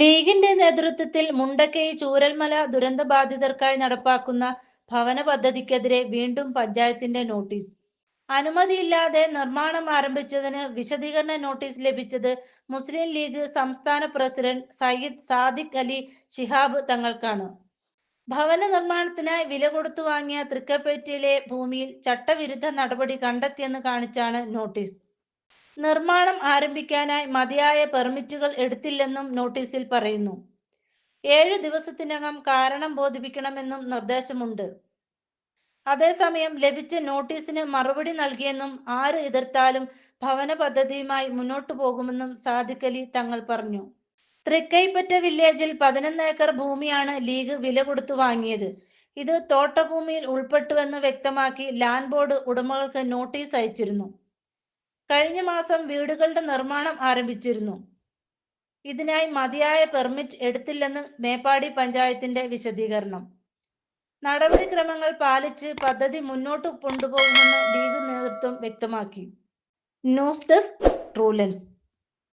ലീഗിന്റെ നേതൃത്വത്തിൽ മുണ്ടക്കൈ ചൂരൽമല ദുരന്തബാധിതർക്കായി നടപ്പാക്കുന്ന ഭവന പദ്ധതിക്കെതിരെ വീണ്ടും പഞ്ചായത്തിന്റെ നോട്ടീസ്. അനുമതിയില്ലാതെ നിർമ്മാണം ആരംഭിച്ചതിന് വിശദീകരണ നോട്ടീസ് ലഭിച്ചത് മുസ്ലിം ലീഗ് സംസ്ഥാന പ്രസിഡന്റ് സയ്യിദ് സാദിഖ് അലി ശിഹാബ് തങ്ങൾക്കാണ്. ഭവന നിർമ്മാണത്തിനായി വില കൊടുത്തു വാങ്ങിയ തൃക്കൈപ്പറ്റയിലെ ഭൂമിയിൽ ചട്ടവിരുദ്ധ നടപടി കണ്ടെത്തിയെന്ന് കാണിച്ചാണ് നോട്ടീസ്. നിർമ്മാണം ആരംഭിക്കാനായി മതിയായ പെർമിറ്റുകൾ എടുത്തില്ലെന്നും നോട്ടീസിൽ പറയുന്നു. 7 ദിവസത്തിനകം കാരണം ബോധിപ്പിക്കണമെന്നും നിർദ്ദേശമുണ്ട്. അതേസമയം ലഭിച്ച നോട്ടീസിന് മറുപടി നൽകിയെന്നും ആര് എതിർത്താലും ഭവന പദ്ധതിയുമായി മുന്നോട്ടു പോകുമെന്നും സാദിഖ് അലി തങ്ങൾ പറഞ്ഞു. തൃക്കൈപ്പറ്റ വില്ലേജിൽ 11 ഏക്കർ ഭൂമിയാണ് ലീഗ് വില കൊടുത്തു വാങ്ങിയത്. ഇത് തോട്ടഭൂമിയിൽ ഉൾപ്പെട്ടുവെന്ന് വ്യക്തമാക്കി ലാൻഡ് ബോർഡ് ഉടമകൾക്ക് നോട്ടീസ് അയച്ചിരുന്നു. കഴിഞ്ഞ മാസം വീടുകളുടെ നിർമ്മാണം ആരംഭിച്ചിരുന്നു. ഇതിനായി മതിയായ പെർമിറ്റ് എടുത്തില്ലെന്ന് മേപ്പാടി പഞ്ചായത്തിന്റെ വിശദീകരണം. നടപടിക്രമങ്ങൾ പാലിച്ച് പദ്ധതി മുന്നോട്ട് കൊണ്ടുപോകുമെന്ന് ലീഗ് നേതൃത്വം വ്യക്തമാക്കി. News desk ട്രൂലൻസ്.